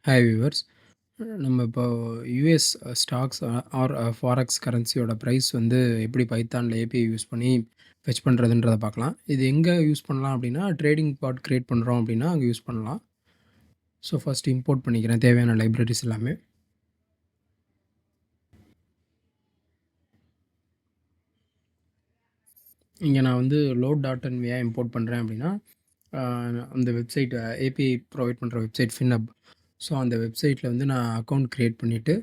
Hi viewers. நம்ம இப்போ US stocks or forex கரன்சியோட ப்ரைஸ் வந்து எப்படி பைத்தான்ல ஏபிஐ யூஸ் பண்ணி ஃபெச் பண்ணுறதுன்றத பார்க்கலாம். இது எங்கே யூஸ் பண்ணலாம் அப்படின்னா, ட்ரேடிங் பாட் கிரியேட் பண்ணுறோம் அப்படின்னா அங்கே யூஸ் பண்ணலாம். ஸோ ஃபர்ஸ்ட் இம்போர்ட் பண்ணிக்கிறேன் தேவையான லைப்ரரிஸ் எல்லாமே. இங்கே நான் வந்து லோட் டாட் என்வியா இம்போர்ட் பண்ணுறேன் அப்படின்னா, அந்த வெப்சைட் ஏபிஐ ப்ரொவைட் பண்ணுற வெப்சைட் ஃபின்ஹப். ஸோ அந்த வெப்சைட்டில் வந்து நான் அக்கௌண்ட் க்ரியேட் பண்ணிவிட்டு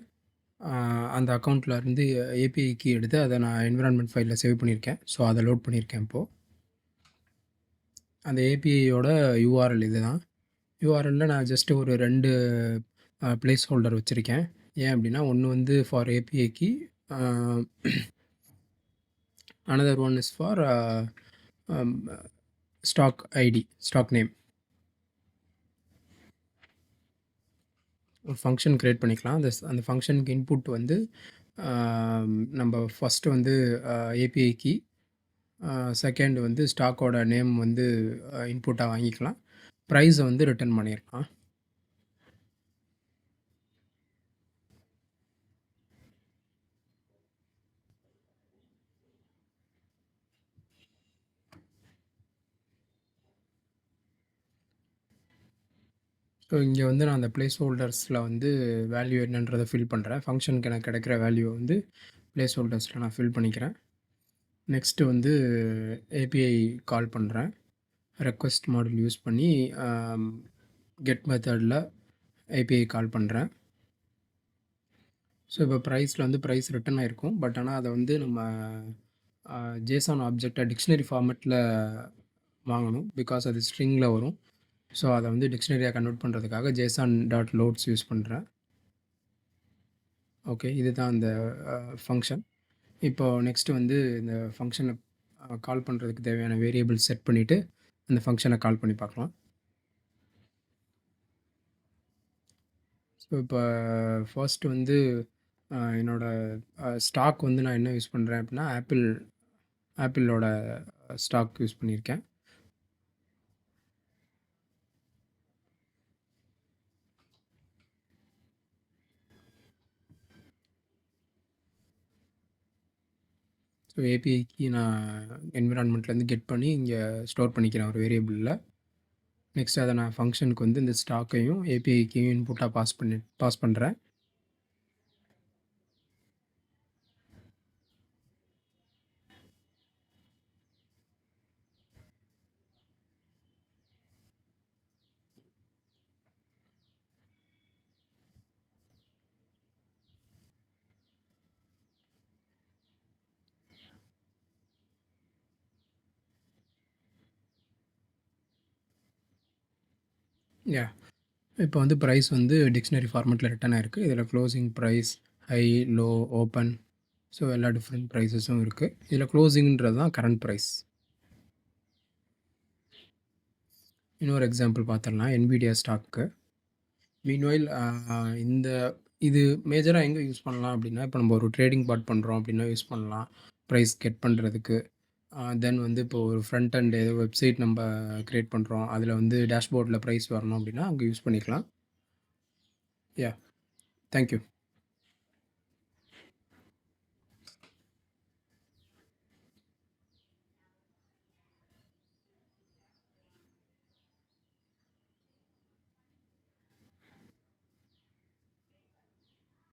அந்த அக்கௌண்ட்டில் இருந்து ஏபிஐ கீ எடுத்து அதை நான் என்விரான்மெண்ட் ஃபைலில் சேவ் பண்ணியிருக்கேன். ஸோ அதை லோட் பண்ணியிருக்கேன் இப்போது. அந்த ஏபிஐயோட யூஆர்எல் இது தான். யூஆர்எல்லில் நான் ஜஸ்ட்டு ஒரு 2 ப்ளேஸ் ஹோல்டர் வச்சுருக்கேன். ஏன் அப்படின்னா, ஒன்று வந்து for API key, another one is for stock ID, stock name. ஒரு ஃபங்க்ஷன் க்ரியேட் பண்ணிக்கலாம். அந்த ஃபங்க்ஷனுக்கு இன்புட் வந்து நம்ம ஃபஸ்ட்டு வந்து ஏபிஐ கீ, செகண்ட் வந்து ஸ்டாக்கோட நேம் வந்து இன்புட்டாக வாங்கிக்கலாம். ப்ரைஸை வந்து ரிட்டர்ன் பண்ணிடலாம். ஸோ இங்கே வந்து நான் அந்த ப்ளேஸ் ஹோல்டர்ஸில் வந்து வேல்யூ என்னன்றதை ஃபில் பண்ணுறேன். ஃபங்க்ஷனுக்கு எனக்கு கிடைக்கிற வேல்யூவை வந்து ப்ளேஸ் ஹோல்டர்ஸில் நான் ஃபில் பண்ணிக்கிறேன். நெக்ஸ்ட்டு வந்து ஏபிஐ கால் பண்ணுறேன். ரெக்வெஸ்ட் மாடல் யூஸ் பண்ணி கெட் மெத்தடில் ஏபிஐ கால் பண்ணுறேன். ஸோ இப்போ ப்ரைஸில் வந்து ப்ரைஸ் ரிட்டர்ன் ஆகிருக்கும். பட் ஆனால் அதை வந்து நம்ம ஜேசான் ஆப்ஜெக்டை டிக்ஷனரி ஃபார்மேட்டில் வாங்கணும். பிகாஸ் அது ஸ்ட்ரிங்கில் வரும். ஸோ அதை வந்து டிக்ஷனரியாக கன்வெர்ட் பண்ணுறதுக்காக ஜேசான் டாட் லோட்ஸ் யூஸ் பண்ணுறேன். ஓகே, இதுதான் அந்த ஃபங்க்ஷன். இப்போது நெக்ஸ்ட்டு வந்து இந்த ஃபங்க்ஷனை கால் பண்ணுறதுக்கு தேவையான வேரியபிள் செட் பண்ணிவிட்டு அந்த ஃபங்க்ஷனை கால் பண்ணி பார்க்கலாம். ஸோ இப்போ ஃபர்ஸ்ட்டு வந்து என்னோடய ஸ்டாக் வந்து நான் என்ன யூஸ் பண்ணுறேன் அப்படின்னா, ஆப்பிளோட ஸ்டாக் யூஸ் பண்ணியிருக்கேன். ஸோ ஏபிஐ கீ நான் என்விரான்மெண்ட்லேருந்து கெட் பண்ணி இங்கே ஸ்டோர் பண்ணிக்கிறேன் ஒரு வேரியபிளில். நெக்ஸ்ட் அதை நான் ஃபங்க்ஷனுக்கு வந்து இந்த ஸ்டாக்கையும் ஏபிஐ கீயும் இன்புட்டாக பாஸ் பண்ணுறேன். இப்போ வந்து ப்ரைஸ் வந்து டிக்ஷனரி ஃபார்மேட்டில் ரிட்டர்ன் ஆயிருக்கு. இதில் closing price, high, low, open, so எல்லா டிஃப்ரெண்ட் ப்ரைஸஸும் இருக்குது. இதில் க்ளோசிங்கிறது தான் கரண்ட் ப்ரைஸ். இன்னொரு எக்ஸாம்பிள் பார்த்துடலாம் NVIDIA ஸ்டாக்கு. மீன்வைல் இது மேஜராக எங்கே யூஸ் பண்ணலாம் அப்படின்னா, இப்போ நம்ம ஒரு ட்ரேடிங் பாட் பண்ணுறோம் அப்படின்னா யூஸ் பண்ணலாம் ப்ரைஸ் கெட் பண்ணுறதுக்கு. தென் வந்து இப்போ ஒரு ஃப்ரண்ட் அண்ட் ஏதோ வெப்சைட் நம்ம க்ரியேட் பண்ணுறோம், அதில் வந்து டேஷ்போர்டில் ப்ரைஸ் வரணும் அப்படின்னா அங்கே யூஸ் பண்ணிக்கலாம். தேங்க்யூ.